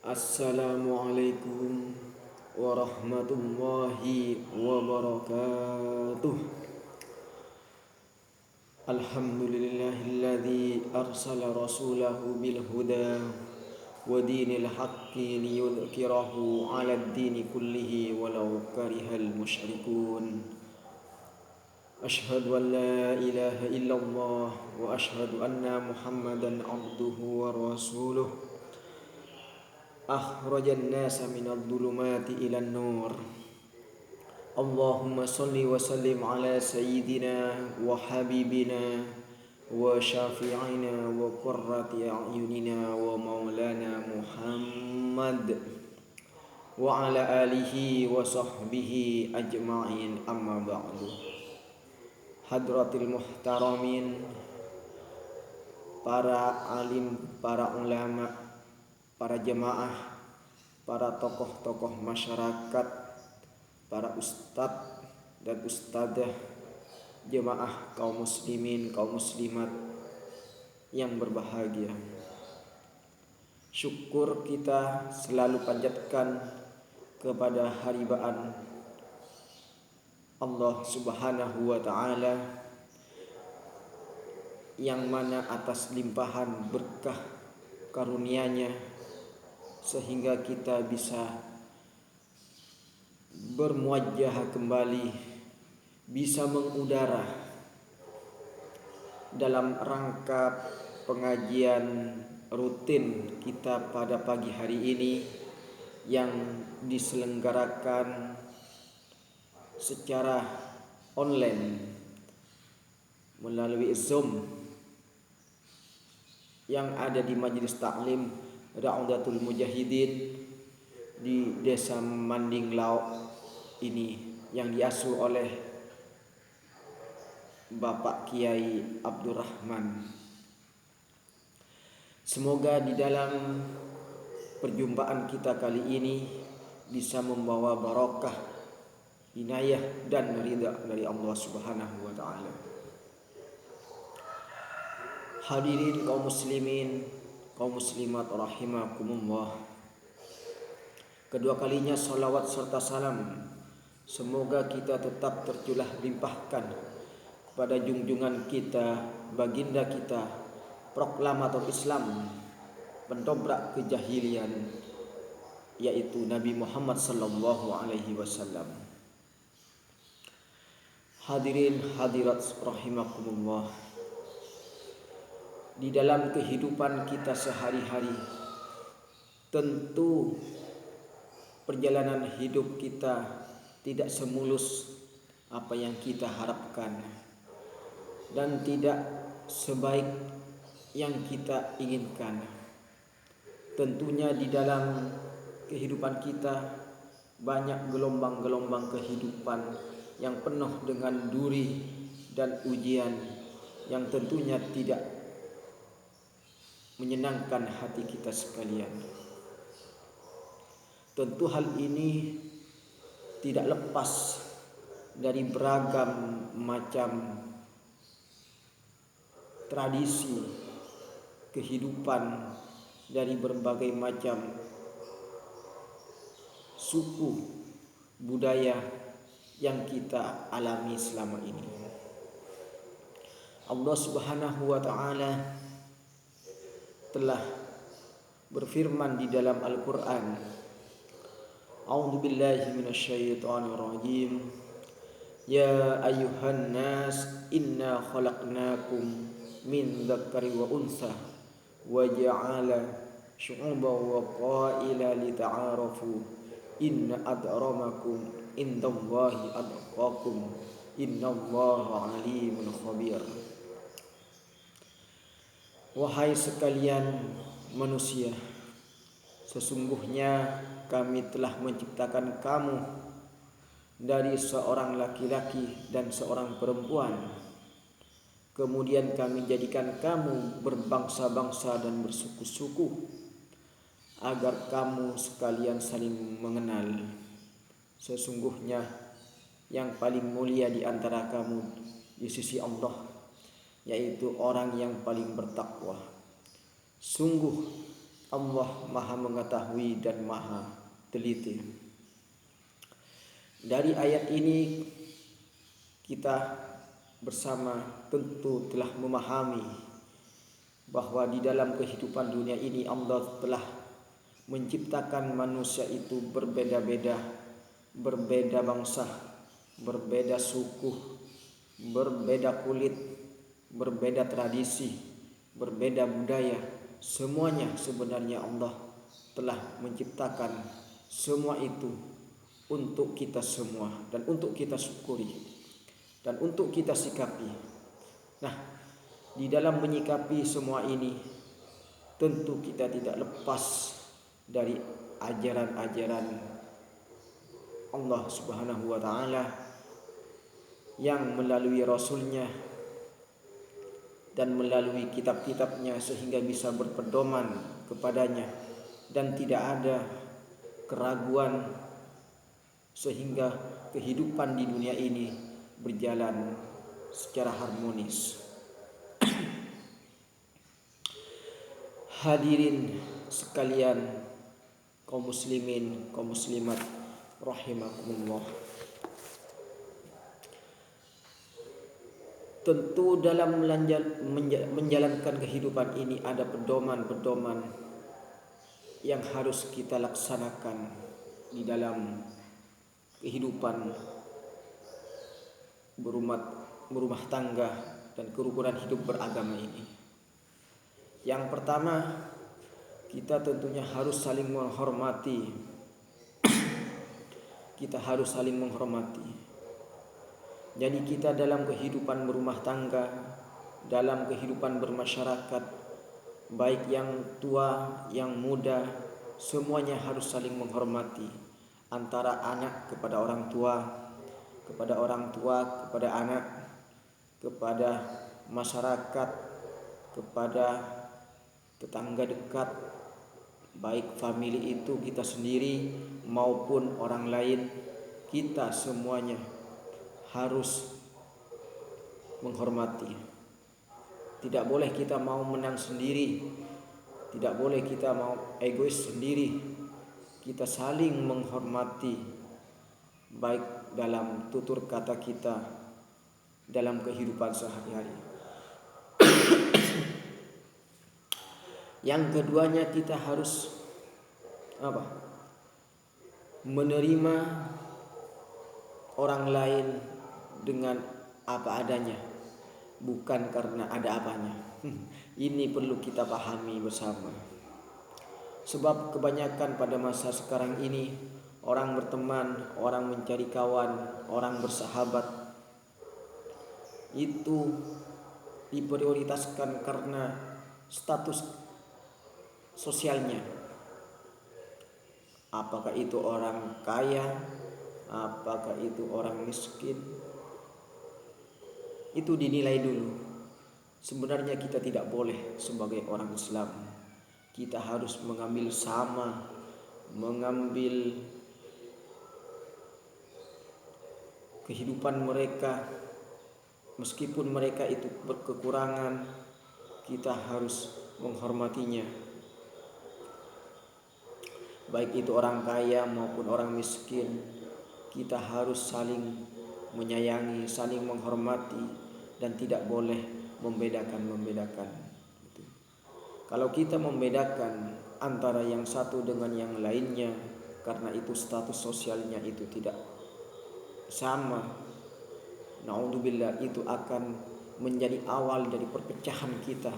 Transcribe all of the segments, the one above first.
Assalamualaikum warahmatullahi wabarakatuh. Alhamdulillahilladzi arsala rasulahu bil huda wa dinil haqqi liyudhhirahu 'alad dini kullihi walau karihal musyrikun. Asyhadu an la ilaha illallah wa asyhadu anna Muhammadan 'abduhu wa rasuluh. Akhrajan nasa minadh dhulumati ilan nur. Allahumma salli wa sallim ala sayyidina wa habibina wa syafi'ina wa qurrati a'yunina wa maulana Muhammad wa ala alihi wa sahbihi ajma'in, amma ba'du. Hadratil muhtaramin, para alim, para ulama, para jemaah, para tokoh-tokoh masyarakat, para ustadz dan ustadzah, jemaah kaum muslimin, kaum muslimat yang berbahagia. Syukur kita selalu panjatkan kepada haribaan Allah Subhanahu wa ta'ala, yang mana atas limpahan berkah karunia-Nya sehingga kita bisa bermuajah kembali, bisa mengudara dalam rangka pengajian rutin kita pada pagi hari ini yang diselenggarakan secara online melalui Zoom yang ada di Majelis Taklim Raudatul Mujahidin di Desa Manding Lauk ini, yang diasuh oleh Bapak Kiai Abdurrahman. Semoga di dalam perjumpaan kita kali ini bisa membawa barokah, inayah dan ridha dari Allah Subhanahu wa ta'ala. Hadirin kaum muslimin, kaum muslimat rahimakumullah. Kedua kalinya salawat serta salam semoga kita tetap terculah limpahkan kepada junjungan kita, baginda kita, proklamator Islam, pendobrak kejahilian, yaitu Nabi Muhammad sallallahu alaihi wasallam. Hadirin hadirat rahimakumullah, di dalam kehidupan kita sehari-hari, tentu perjalanan hidup kita tidak semulus apa yang kita harapkan dan tidak sebaik yang kita inginkan. Tentunya di dalam kehidupan kita banyak gelombang-gelombang kehidupan yang penuh dengan duri dan ujian yang tentunya tidak menyenangkan hati kita sekalian. Tentu hal ini tidak lepas dari beragam macam tradisi kehidupan dari berbagai macam suku budaya yang kita alami selama ini. Allah Subhanahu wa ta'ala telah berfirman di dalam Al-Quran, A'udzu billahi minasyaitonir rajim. Ya ayyuhan nas, inna khalaqnakum min dzakari wa unsa wa ja'ala syu'uban wa qaila lita'arafu inna adramakum indallahi atqakum innallaha alimun khabir. Wahai sekalian manusia, sesungguhnya kami telah menciptakan kamu dari seorang laki-laki dan seorang perempuan. Kemudian kami jadikan kamu berbangsa-bangsa dan bersuku-suku agar kamu sekalian saling mengenal. Sesungguhnya yang paling mulia di antara kamu di sisi Allah yaitu orang yang paling bertakwa. Sungguh Allah Maha mengetahui dan Maha teliti. Dari ayat ini kita bersama tentu telah memahami bahwa di dalam kehidupan dunia ini Allah telah menciptakan manusia itu berbeda-beda, berbeda bangsa, berbeda suku, berbeda kulit, berbeda tradisi, berbeda budaya. Semuanya sebenarnya Allah telah menciptakan semua itu untuk kita semua dan untuk kita syukuri dan untuk kita sikapi. Nah, di dalam menyikapi semua ini tentu kita tidak lepas dari ajaran-ajaran Allah Subhanahu wa taala yang melalui rasulnya dan melalui kitab-kitabnya sehingga bisa berpedoman kepadanya dan tidak ada keraguan sehingga kehidupan di dunia ini berjalan secara harmonis. Hadirin sekalian, kaum muslimin, kaum muslimat rahimakumullah. Tentu dalam menjalankan kehidupan ini ada pedoman-pedoman yang harus kita laksanakan di dalam kehidupan berumah tangga dan kerukunan hidup beragama ini. Yang pertama, kita tentunya harus saling menghormati. Kita harus saling menghormati. Jadi kita dalam kehidupan berumah tangga, dalam kehidupan bermasyarakat, baik yang tua, yang muda, semuanya harus saling menghormati. Antara anak kepada orang tua, kepada orang tua kepada anak, kepada masyarakat, kepada tetangga dekat, baik famili itu kita sendiri maupun orang lain, kita semuanya harus menghormati. Tidak boleh kita mau menang sendiri, tidak boleh kita mau egois sendiri. Kita saling menghormati baik dalam tutur kata kita, dalam kehidupan sehari-hari. Yang keduanya, kita harus menerima orang lain dengan apa adanya, bukan karena ada apanya. Ini perlu kita pahami bersama. Sebab kebanyakan pada masa sekarang ini orang berteman, orang mencari kawan, orang bersahabat itu diprioritaskan karena status sosialnya. Apakah itu orang kaya, apakah itu orang miskin, itu dinilai dulu. Sebenarnya kita tidak boleh sebagai orang Islam. Kita harus mengambil sama, mengambil kehidupan mereka. Meskipun mereka itu berkekurangan, kita harus menghormatinya. Baik itu orang kaya maupun orang miskin, kita harus saling menyayangi, saling menghormati, dan tidak boleh membedakan. Kalau kita membedakan antara yang satu dengan yang lainnya karena itu status sosialnya itu tidak sama, naudzubillah, itu akan menjadi awal dari perpecahan kita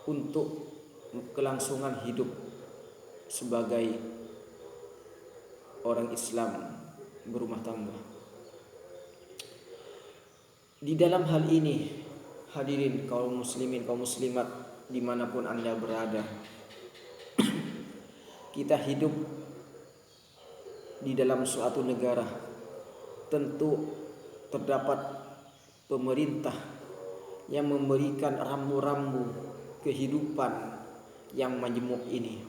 untuk kelangsungan hidup sebagai orang Islam berumah tangga. Di dalam hal ini, hadirin kaum muslimin, kaum muslimat dimanapun Anda berada, kita hidup di dalam suatu negara. Tentu terdapat pemerintah yang memberikan rambu-rambu kehidupan yang majemuk ini.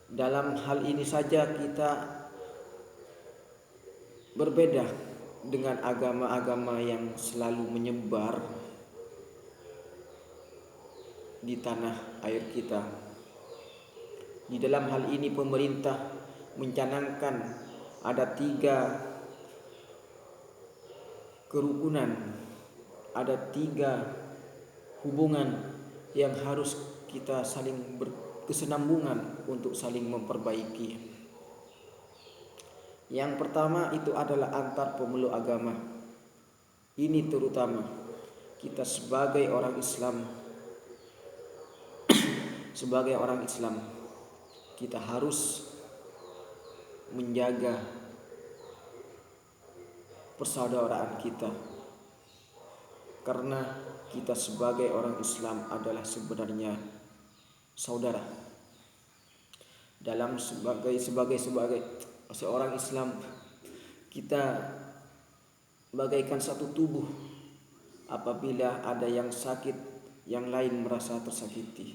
Dalam hal ini saja kita berbeda dengan agama-agama yang selalu menyebar di tanah air kita. Di dalam hal ini pemerintah mencanangkan ada 3 kerukunan, ada 3 hubungan yang harus kita saling berkesinambungan untuk saling memperbaiki. Yang pertama itu adalah antar pemeluk agama. Ini terutama kita sebagai orang Islam, kita harus menjaga persaudaraan kita, karena kita sebagai orang Islam adalah sebenarnya saudara. Dalam sebagai seorang Islam, kita bagaikan satu tubuh. Apabila ada yang sakit, yang lain merasa tersakiti.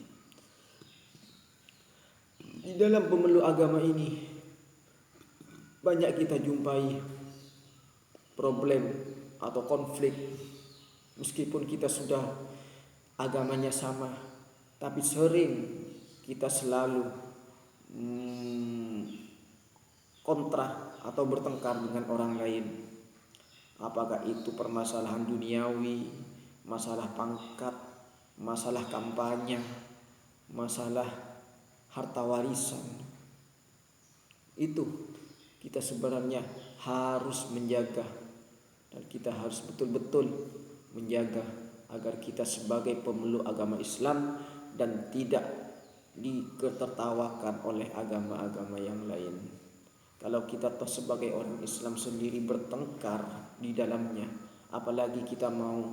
Di dalam pemeluk agama ini banyak kita jumpai problem atau konflik. Meskipun kita sudah agamanya sama, tapi sering kita selalu kontra atau bertengkar dengan orang lain. Apakah itu permasalahan duniawi, masalah pangkat, masalah kampanye, masalah harta warisan. Itu kita sebenarnya harus menjaga, dan kita harus betul-betul menjaga agar kita sebagai pemeluk agama Islam dan tidak diketertawakan oleh agama-agama yang lain. Kalau kita toh sebagai orang Islam sendiri bertengkar di dalamnya, apalagi kita mau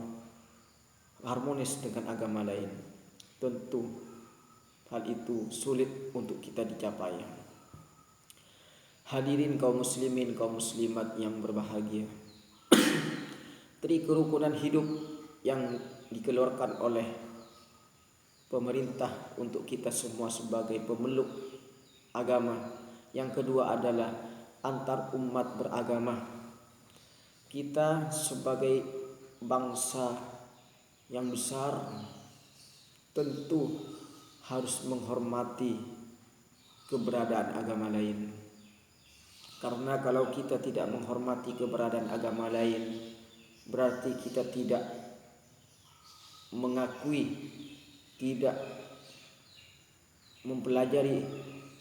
harmonis dengan agama lain, tentu hal itu sulit untuk kita dicapai. Hadirin kaum muslimin, kaum muslimat yang berbahagia. 3 kerukunan hidup yang dikeluarkan oleh pemerintah untuk kita semua sebagai pemeluk agama. Yang kedua adalah antar umat beragama. Kita sebagai bangsa yang besar tentu harus menghormati keberadaan agama lain. Karena kalau kita tidak menghormati keberadaan agama lain, berarti kita tidak mengakui, tidak mempelajari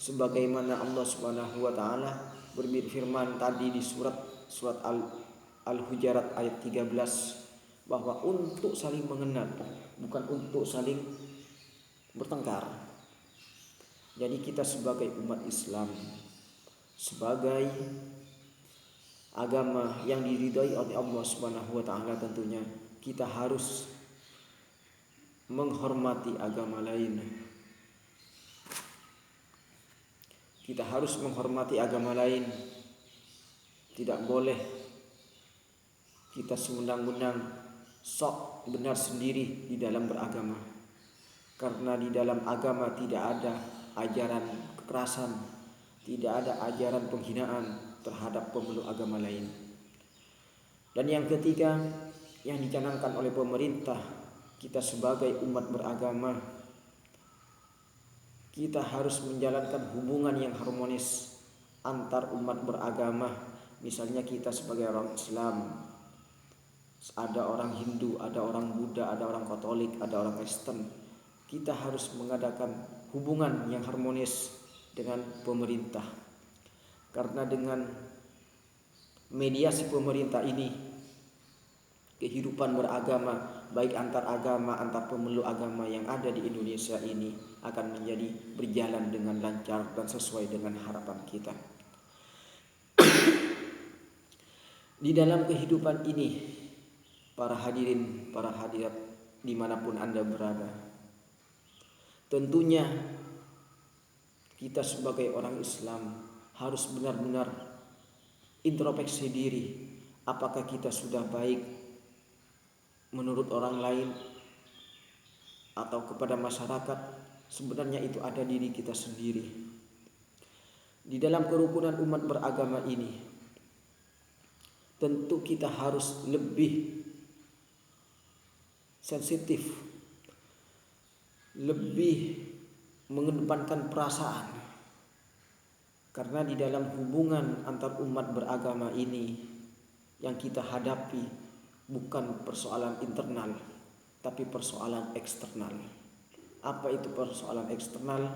sebagaimana Allah Subhanahu wa taala berfirman tadi di surat Al-Hujurat ayat 13, bahwa untuk saling mengenal, bukan untuk saling bertengkar. Jadi kita sebagai umat Islam, sebagai agama yang diridhai oleh Allah Subhanahu wa taala, tentunya kita harus menghormati agama lain. Kita harus menghormati agama lain. Tidak boleh kita sewenang-wenang sok benar sendiri di dalam beragama. Karena di dalam agama tidak ada ajaran kekerasan, tidak ada ajaran penghinaan terhadap pemeluk agama lain. Dan yang ketiga yang dicanangkan oleh pemerintah, kita sebagai umat beragama, kita harus menjalankan hubungan yang harmonis antar umat beragama. Misalnya kita sebagai orang Islam, ada orang Hindu, ada orang Buddha, ada orang Katolik, ada orang Kristen. Kita harus mengadakan hubungan yang harmonis dengan pemerintah. Karena dengan mediasi pemerintah ini, kehidupan beragama, baik antar agama, antar pemeluk agama yang ada di Indonesia ini akan menjadi berjalan dengan lancar dan sesuai dengan harapan kita. Di dalam kehidupan ini, para hadirin, para hadirat dimanapun Anda berada, tentunya kita sebagai orang Islam harus benar-benar introspeksi diri. Apakah kita sudah baik menurut orang lain atau kepada masyarakat? Sebenarnya itu ada diri kita sendiri. Di dalam kerukunan umat beragama ini, tentu kita harus lebih sensitif lebih mengedepankan perasaan. Karena di dalam hubungan antar umat beragama ini yang kita hadapi bukan persoalan internal, tapi persoalan eksternal. Apa itu persoalan eksternal?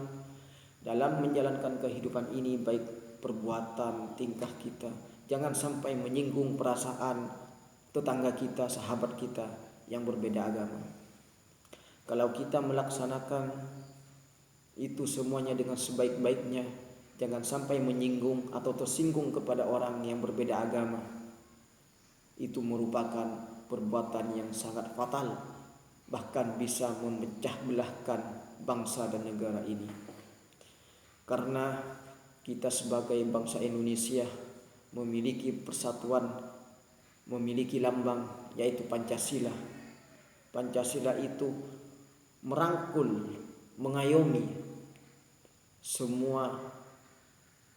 Dalam menjalankan kehidupan ini, baik perbuatan, tingkah kita, jangan sampai menyinggung perasaan tetangga kita, sahabat kita yang berbeda agama. Kalau kita melaksanakan itu semuanya dengan sebaik-baiknya, jangan sampai menyinggung atau tersinggung kepada orang yang berbeda agama. Itu merupakan perbuatan yang sangat fatal, bahkan bisa memecah belahkan bangsa dan negara ini. Karena kita sebagai bangsa Indonesia memiliki persatuan, memiliki lambang yaitu Pancasila. Pancasila itu merangkul, mengayomi semua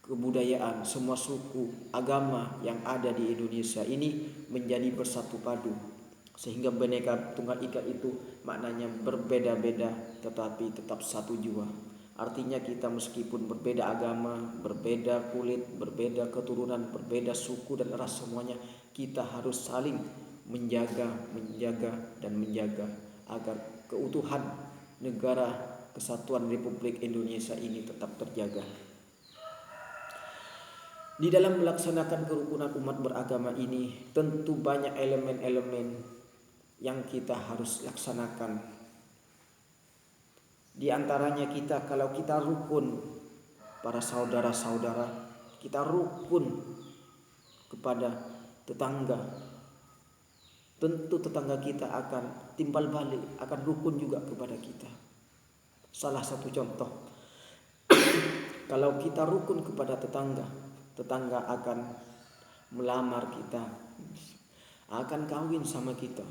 kebudayaan, semua suku, agama yang ada di Indonesia ini menjadi bersatu padu. Sehingga Bhinneka Tunggal Ika itu maknanya berbeda-beda tetapi tetap satu jua. Artinya kita meskipun berbeda agama, berbeda kulit, berbeda keturunan, berbeda suku dan ras, semuanya kita harus saling menjaga dan menjaga agar keutuhan negara kesatuan Republik Indonesia ini tetap terjaga. Di dalam melaksanakan kerukunan umat beragama ini tentu banyak elemen-elemen yang kita harus laksanakan. Di antaranya kalau kita rukun, para saudara-saudara, kita rukun kepada tetangga, tentu tetangga kita akan timbal balik, akan rukun juga kepada kita. Salah satu contoh, kalau kita rukun kepada tetangga akan melamar kita, akan kawin sama kita.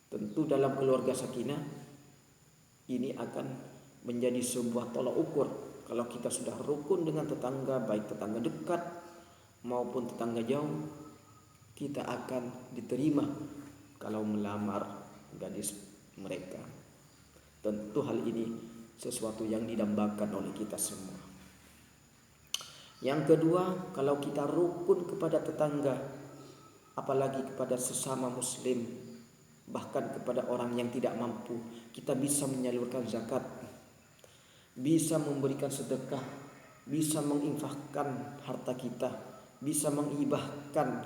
Tentu dalam keluarga sakinah ini akan menjadi sebuah tolak ukur. Kalau kita sudah rukun dengan tetangga, baik tetangga dekat maupun tetangga jauh, kita akan diterima kalau melamar gadis mereka. Tentu hal ini sesuatu yang didambakan oleh kita semua. Yang kedua, kalau kita rukun kepada tetangga, apalagi kepada sesama muslim, bahkan kepada orang yang tidak mampu, kita bisa menyalurkan zakat, bisa memberikan sedekah, bisa menginfakkan harta kita, bisa mengibahkan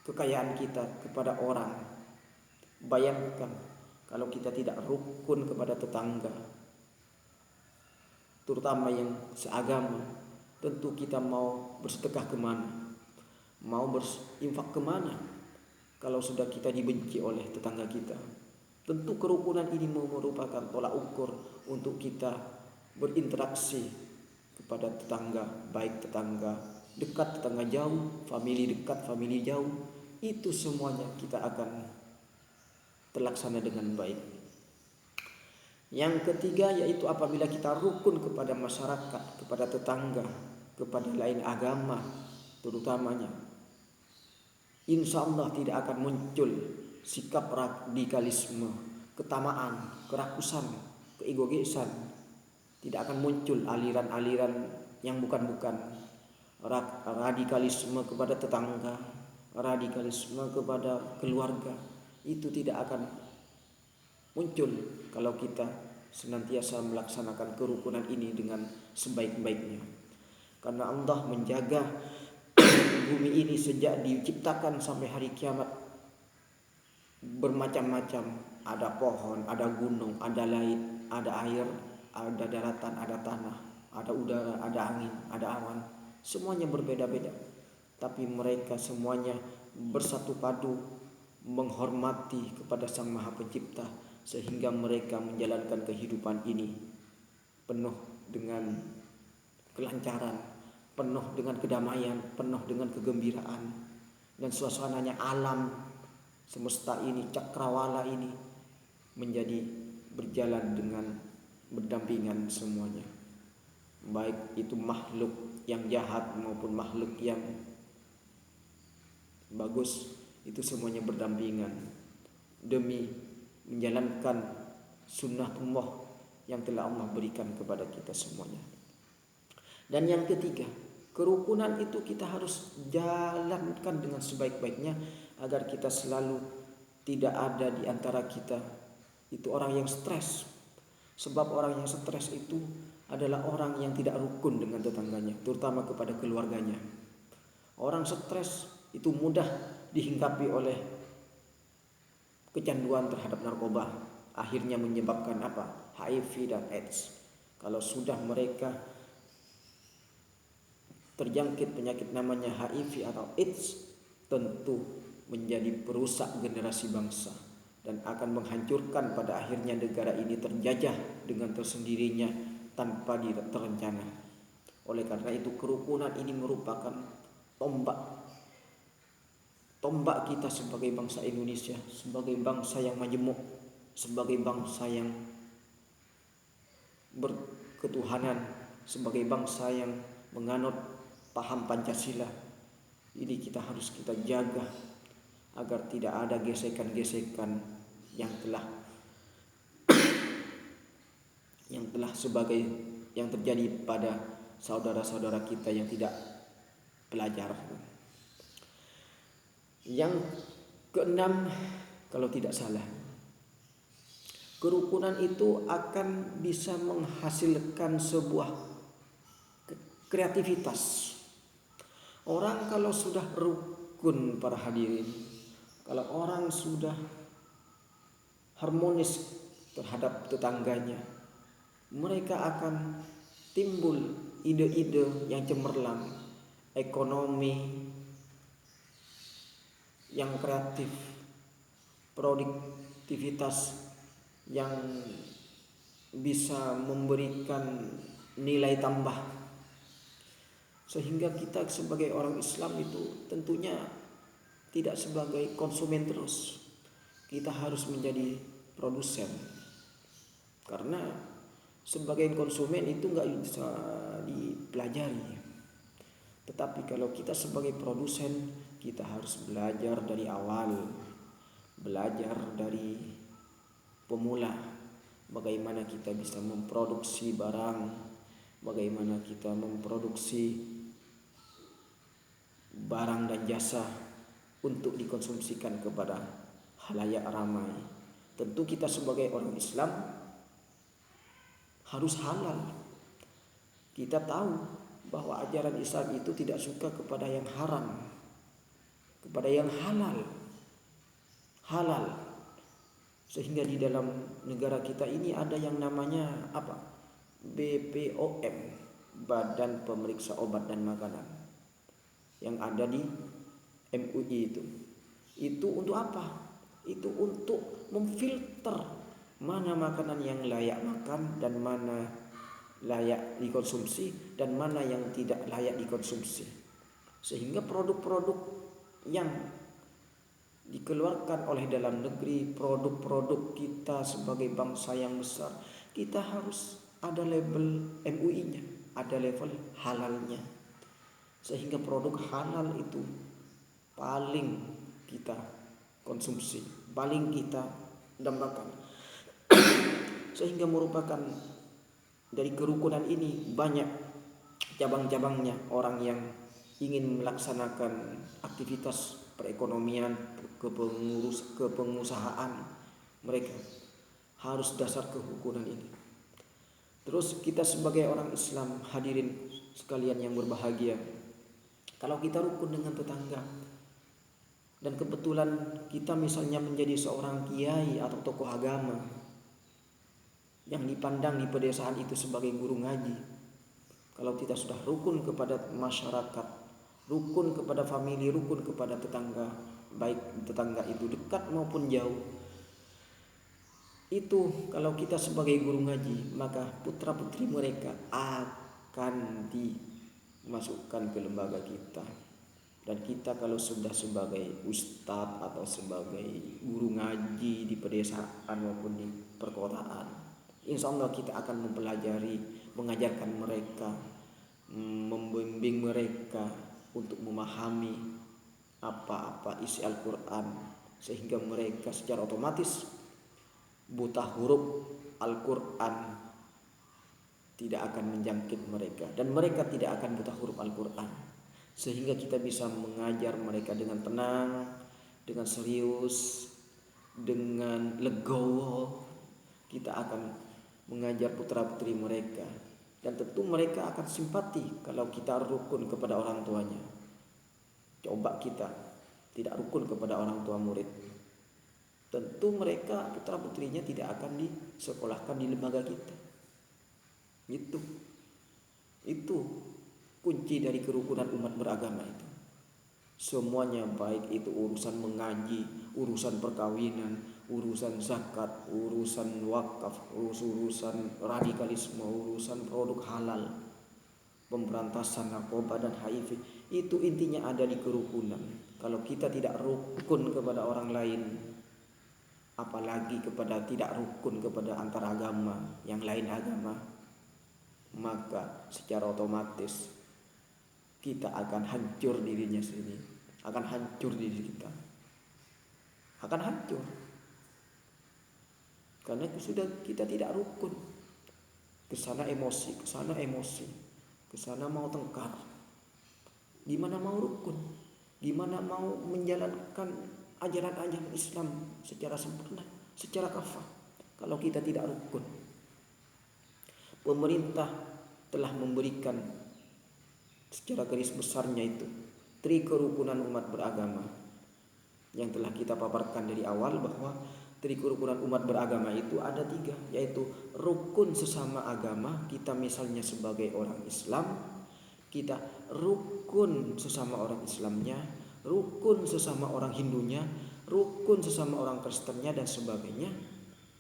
kekayaan kita kepada orang. Bayangkan kalau kita tidak rukun kepada tetangga, terutama yang seagama, tentu kita mau bersedekah kemana, mau berinfak kemana kalau sudah kita dibenci oleh tetangga kita. Tentu kerukunan ini merupakan tolak ukur untuk kita berinteraksi kepada tetangga, baik tetangga dekat, tetangga jauh, famili dekat, famili jauh. Itu semuanya kita akan terlaksana dengan baik. Yang ketiga yaitu apabila kita rukun kepada masyarakat, kepada tetangga, kepada lain agama terutamanya, insya Allah tidak akan muncul sikap radikalisme, ketamaan, kerakusan, keegoisan. Tidak akan muncul aliran-aliran yang bukan-bukan. Radikalisme kepada tetangga, radikalisme kepada keluarga, itu tidak akan muncul kalau kita senantiasa melaksanakan kerukunan ini dengan sebaik-baiknya. Karena Allah menjaga bumi ini sejak diciptakan sampai hari kiamat bermacam-macam. Ada pohon, ada gunung, ada laut, ada air, ada daratan, ada tanah, ada udara, ada angin, ada awan. Semuanya berbeda-beda, tapi mereka semuanya bersatu padu menghormati kepada Sang Maha Pencipta, sehingga mereka menjalankan kehidupan ini penuh dengan kelancaran, penuh dengan kedamaian, penuh dengan kegembiraan. Dan suasananya alam semesta ini, cakrawala ini menjadi berjalan dengan berdampingan semuanya, baik itu makhluk yang jahat maupun makhluk yang bagus, itu semuanya berdampingan demi menjalankan sunnatullah yang telah Allah berikan kepada kita semuanya. Dan yang ketiga, kerukunan itu kita harus jalankan dengan sebaik-baiknya agar kita selalu tidak ada di antara kita itu orang yang stres. Sebab orang yang stres itu adalah orang yang tidak rukun dengan tetangganya, terutama kepada keluarganya. Orang stres itu mudah dihinggapi oleh kecanduan terhadap narkoba, akhirnya menyebabkan apa? HIV dan AIDS. Kalau sudah mereka terjangkit penyakit namanya HIV atau AIDS, tentu menjadi perusak generasi bangsa dan akan menghancurkan pada akhirnya negara ini terjajah dengan tersendirinya tanpa terencana. Oleh karena itu kerukunan ini merupakan tombak kita sebagai bangsa Indonesia, sebagai bangsa yang majemuk, sebagai bangsa yang berketuhanan, sebagai bangsa yang menganut paham Pancasila. Ini kita harus jaga agar tidak ada gesekan-gesekan yang telah yang terjadi pada saudara-saudara kita yang tidak belajar. Yang keenam, kalau tidak salah, kerukunan itu akan bisa menghasilkan sebuah kreativitas. Orang kalau sudah rukun, para hadirin, kalau orang sudah harmonis terhadap tetangganya, mereka akan timbul ide-ide yang cemerlang, ekonomi yang kreatif, produktivitas yang bisa memberikan nilai tambah, sehingga kita sebagai orang Islam itu tentunya tidak sebagai konsumen terus, kita harus menjadi produsen. Karena sebagai konsumen itu nggak bisa dipelajari, tetapi kalau kita sebagai produsen, kita harus belajar dari awal, belajar dari pemula, bagaimana kita bisa memproduksi barang, bagaimana kita memproduksi barang dan jasa untuk dikonsumsikan kepada khalayak ramai. Tentu kita sebagai orang Islam harus halal. Kita tahu bahwa ajaran Islam itu tidak suka kepada yang haram, kepada yang halal. Sehingga di dalam negara kita ini ada yang namanya apa? BPOM, Badan Pemeriksa Obat dan Makanan, yang ada di MUI itu untuk apa? Itu untuk memfilter mana makanan yang layak makan dan mana layak dikonsumsi dan mana yang tidak layak dikonsumsi. Sehingga produk-produk yang dikeluarkan oleh dalam negeri, produk-produk kita sebagai bangsa yang besar, kita harus ada label MUI-nya, ada level halalnya. Sehingga produk halal itu paling kita konsumsi, paling kita dambakan. Sehingga merupakan dari kerukunan ini banyak cabang-cabangnya orang yang ingin melaksanakan aktivitas perekonomian, kepengusahaan, mereka harus dasar kerukunan ini. Terus kita sebagai orang Islam, hadirin sekalian yang berbahagia, kalau kita rukun dengan tetangga dan kebetulan kita misalnya menjadi seorang kiai atau tokoh agama yang dipandang di pedesaan itu sebagai guru ngaji, kalau kita sudah rukun kepada masyarakat, rukun kepada famili, rukun kepada tetangga, baik tetangga itu dekat maupun jauh, itu kalau kita sebagai guru ngaji, maka putra putri mereka akan dimasukkan ke lembaga kita. Dan kita kalau sudah sebagai ustadz atau sebagai guru ngaji di pedesaan maupun di perkotaan, insya Allah kita akan mempelajari, mengajarkan mereka, membimbing mereka untuk memahami apa-apa isi Al-Quran, sehingga mereka secara otomatis buta huruf Al-Quran tidak akan menjangkit mereka, dan mereka tidak akan buta huruf Al-Quran, sehingga kita bisa mengajar mereka dengan tenang, dengan serius, dengan legowo. Kita akan mengajar putra-putri mereka, dan tentu mereka akan simpati kalau kita rukun kepada orang tuanya. Coba kita tidak rukun kepada orang tua murid, tentu mereka putra-putrinya tidak akan disekolahkan di lembaga kita. Itu kunci dari kerukunan umat beragama itu. Semuanya, baik itu urusan mengaji, urusan perkawinan, urusan zakat, urusan wakaf, urusan radikalisme, urusan produk halal, pemberantasan narkoba dan HIV, itu intinya ada di kerukunan. Kalau kita tidak rukun kepada orang lain, apalagi tidak rukun kepada antar agama, yang lain agama, maka secara otomatis kita akan hancur dirinya sendiri, akan hancur diri kita, akan hancur karena sudah kita tidak rukun. Kesana emosi, kesana mau tengkar. Gimana mau rukun? Gimana mau menjalankan ajaran-ajaran Islam secara sempurna, secara kafah, kalau kita tidak rukun? Pemerintah telah memberikan secara garis besarnya itu tri kerukunan umat beragama yang telah kita paparkan dari awal, bahwa tri kerukunan umat beragama itu ada 3, yaitu rukun sesama agama. Kita misalnya sebagai orang Islam, kita rukun sesama orang Islamnya, rukun sesama orang Hindunya, rukun sesama orang Kristennya dan sebagainya.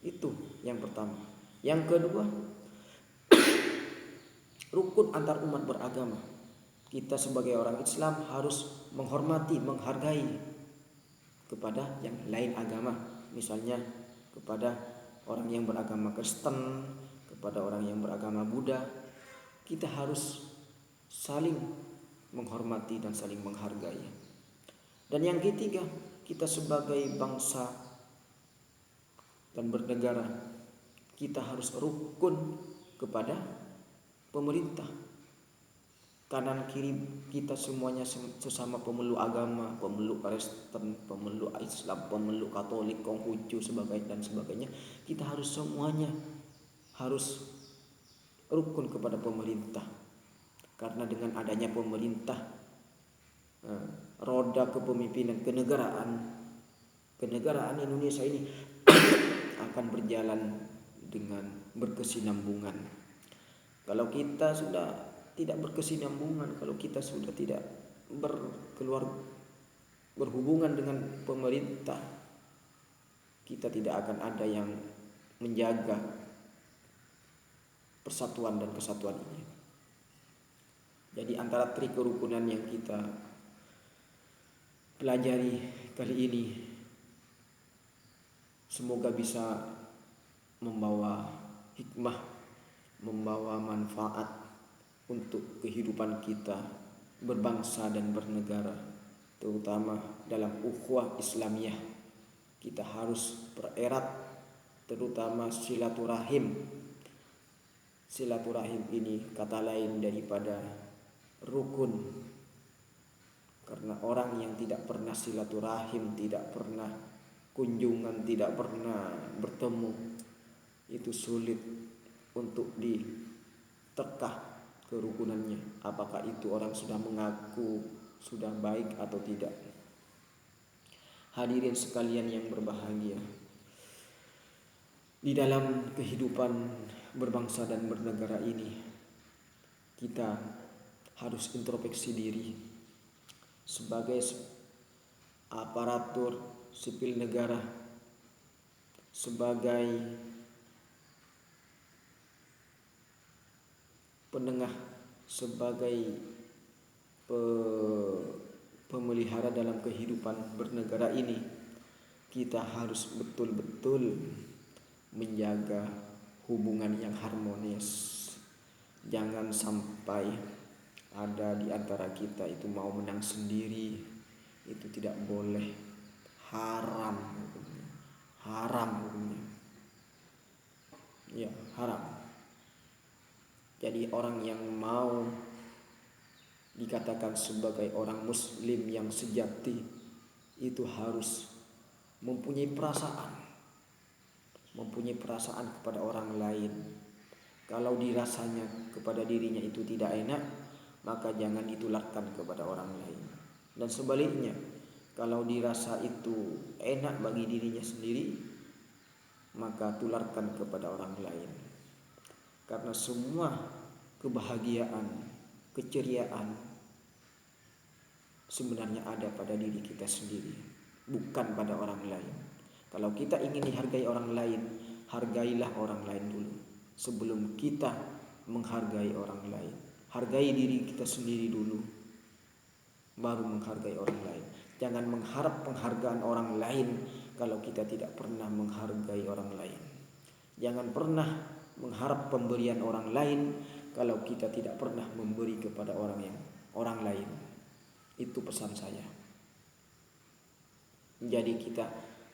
Itu yang pertama. Yang kedua, rukun antar umat beragama. Kita sebagai orang Islam harus menghormati, menghargai kepada yang lain agama. Misalnya kepada orang yang beragama Kristen, kepada orang yang beragama Buddha. Kita harus saling menghormati dan saling menghargai. Dan yang ketiga, kita sebagai bangsa dan bernegara, kita harus rukun kepada pemerintah. Kanan kiri kita semuanya sesama pemeluk agama, pemeluk Kristen, pemeluk Islam, pemeluk Katolik, Konghucu dan sebagainya. Kita harus semuanya harus rukun kepada pemerintah. Karena dengan adanya pemerintah, roda kepemimpinan kenegaraan Indonesia ini akan berjalan dengan berkesinambungan. Kalau kita sudah tidak berkesinambungan, kalau kita sudah tidak berhubungan dengan pemerintah, kita tidak akan ada yang menjaga persatuan dan kesatuan ini. Jadi antara tri kerukunan yang kita pelajari kali ini, semoga bisa membawa hikmah, membawa manfaat untuk kehidupan kita berbangsa dan bernegara, terutama dalam ukhuwah Islamiyah. Kita harus bererat terutama silaturahim. Silaturahim ini kata lain daripada rukun, karena orang yang tidak pernah silaturahim, tidak pernah kunjungan, tidak pernah bertemu, itu sulit untuk diterkah kerukunannya, apakah itu orang sudah mengaku sudah baik atau tidak. Hadirin sekalian yang berbahagia, di dalam kehidupan berbangsa dan bernegara ini, kita harus introspeksi diri sebagai aparatur sipil negara, sebagai penengah, sebagai pemelihara dalam kehidupan bernegara ini. Kita harus betul-betul menjaga hubungan yang harmonis. Jangan sampai ada di antara kita itu mau menang sendiri. Itu tidak boleh, haram hukumnya. Ya, haram. Jadi orang yang mau dikatakan sebagai orang muslim yang sejati itu harus mempunyai perasaan kepada orang lain. Kalau dirasanya kepada dirinya itu tidak enak, maka jangan ditularkan kepada orang lain. Dan sebaliknya, kalau dirasa itu enak bagi dirinya sendiri, maka tularkan kepada orang lain. Karena semua kebahagiaan, keceriaan sebenarnya ada pada diri kita sendiri, bukan pada orang lain. Kalau kita ingin dihargai orang lain, hargailah orang lain dulu sebelum kita menghargai orang lain. Hargai diri kita sendiri dulu, baru menghargai orang lain. Jangan mengharap penghargaan orang lain kalau kita tidak pernah menghargai orang lain. Jangan pernah mengharap pemberian orang lain kalau kita tidak pernah memberi kepada orang lain. Itu pesan saya. Jadi kita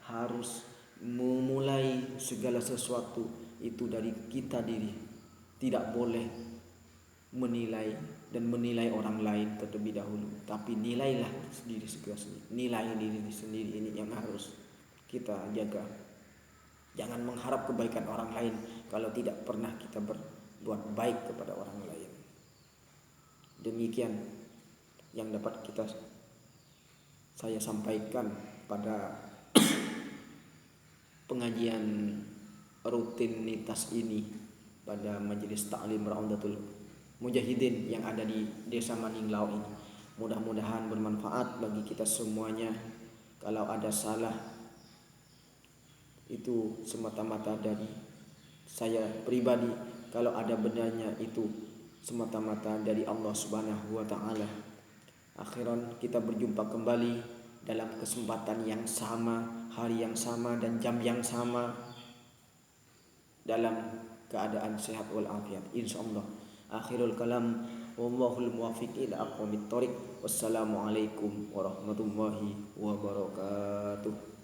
harus memulai segala sesuatu itu dari kita diri. Tidak boleh menilai orang lain terlebih dahulu, tapi nilailah diri sendiri. Nilai diri sendiri ini yang harus kita jaga. Jangan mengharap kebaikan orang lain kalau tidak pernah kita berbuat baik kepada orang lain. Demikian yang dapat saya sampaikan pada pengajian rutinitas ini pada majelis taklim Raundatul Mujahidin yang ada di Desa Maninglau ini. Mudah-mudahan bermanfaat bagi kita semuanya. Kalau ada salah itu semata-mata dari saya pribadi, kalau ada benarnya itu semata-mata dari Allah Subhanahu wa taala. Akhiran kita berjumpa kembali dalam kesempatan yang sama, hari yang sama dan jam yang sama, dalam keadaan sehat walafiat insyaallah. Akhirul kalam, wallahul muwaffiq ila aqwamit thoriq. Wassalamualaikum warahmatullahi wabarakatuh.